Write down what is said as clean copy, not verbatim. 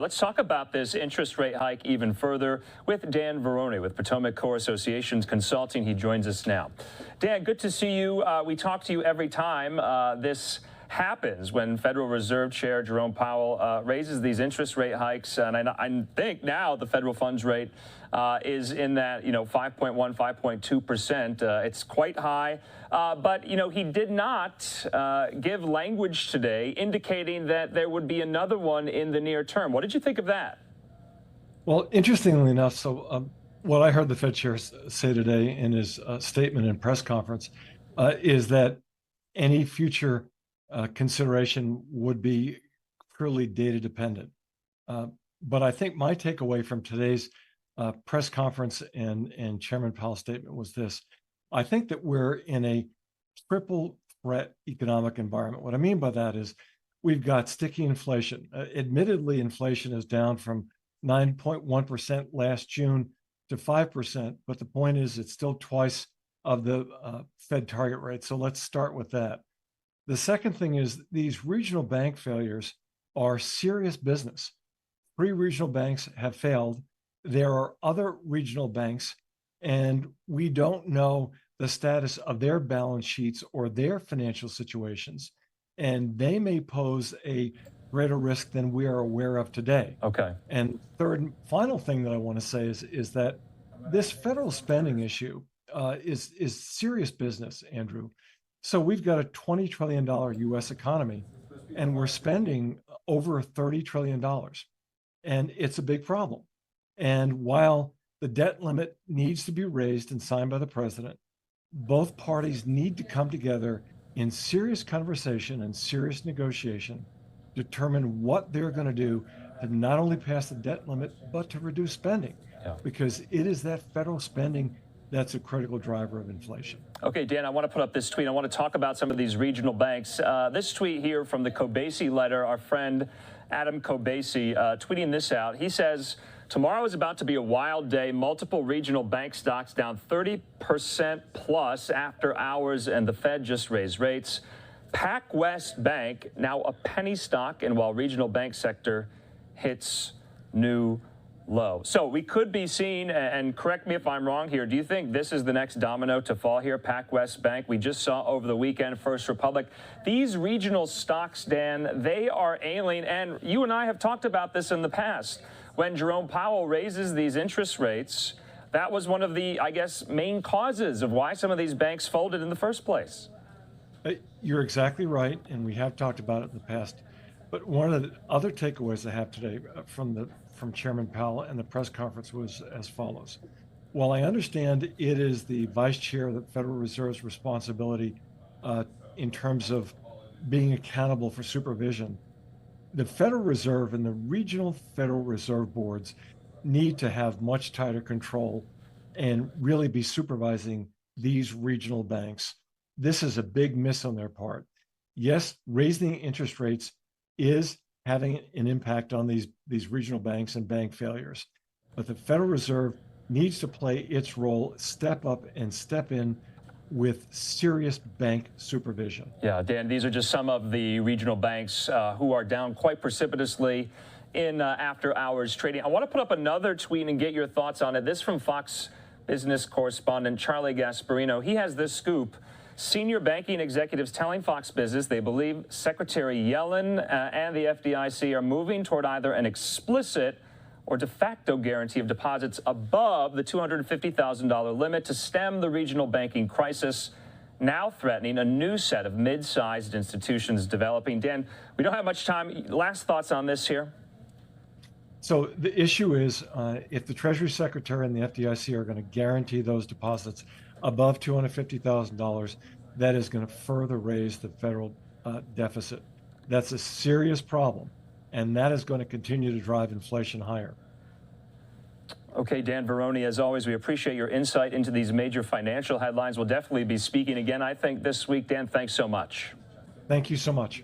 Let's talk about this interest rate hike even further with Dan Varroney with Potomac Core Associations Consulting. He joins us now. Dan, good to see you. We talk to you every time this happens when Federal Reserve Chair Jerome Powell raises these interest rate hikes. And I think now the federal funds rate is in that, 5.1, 5.2%. It's quite high. But, he did not give language today indicating that there would be another one in the near term. What did you think of that? Well, interestingly enough, what I heard the Fed chair say today in his statement and press conference is that any future consideration would be purely data dependent. But I think my takeaway from today's press conference and Chairman Powell's statement was this. I think that we're in a triple threat economic environment. What I mean by that is we've got sticky inflation. Admittedly, inflation is down from 9.1% last June to 5%, but the point is it's still twice of the Fed target rate. So let's start with that. The second thing is these regional bank failures are serious business. 3 regional banks have failed. There are other regional banks, and we don't know the status of their balance sheets or their financial situations, and they may pose a greater risk than we are aware of today. Okay. And third and final thing that I want to say is that this federal spending issue is serious business, Andrew. So we've got a $20 trillion U.S. economy, and we're spending over $30 trillion, and it's a big problem. And while the debt limit needs to be raised and signed by the president, both parties need to come together in serious conversation and serious negotiation, determine what they're going to do to not only pass the debt limit, but to reduce spending, because it is that federal spending that's a critical driver of inflation. Okay, Dan, I want to put up this tweet. I want to talk about some of these regional banks. This tweet here from the Kobasi letter, our friend Adam Kobasi tweeting this out. He says, tomorrow is about to be a wild day. Multiple regional bank stocks down 30% plus after hours, and the Fed just raised rates. PacWest Bank, now a penny stock, and while regional bank sector hits new low. So we could be seeing, and correct me if I'm wrong here, do you think this is the next domino to fall here, PacWest Bank? We just saw over the weekend First Republic. These regional stocks, Dan, they are ailing, and you and I have talked about this in the past. When Jerome Powell raises these interest rates, that was one of the, I guess, main causes of why some of these banks folded in the first place. You're exactly right, and we have talked about it in the past. But one of the other takeaways I have today from Chairman Powell and the press conference was as follows. While I understand it is the vice chair of the Federal Reserve's responsibility in terms of being accountable for supervision, the Federal Reserve and the regional Federal Reserve boards need to have much tighter control and really be supervising these regional banks. This is a big miss on their part. Yes, raising interest rates is having an impact on these regional banks and bank failures. But the Federal Reserve needs to play its role, step up and step in with serious bank supervision. Yeah, Dan, these are just some of the regional banks who are down quite precipitously in after hours trading. I want to put up another tweet and get your thoughts on it. This from Fox Business correspondent Charlie Gasparino. He has this scoop. Senior banking executives telling Fox Business they believe Secretary Yellen and the FDIC are moving toward either an explicit or de facto guarantee of deposits above the $250,000 limit to stem the regional banking crisis, now threatening a new set of mid-sized institutions developing. Dan, we don't have much time. Last thoughts on this here? So the issue is if the Treasury Secretary and the FDIC are going to guarantee those deposits above $250,000, that is going to further raise the federal deficit. That's a serious problem, and that is going to continue to drive inflation higher. Okay, Dan Varroney, as always, we appreciate your insight into these major financial headlines. We'll definitely be speaking again, I think, this week. Dan, thanks so much. Thank you so much.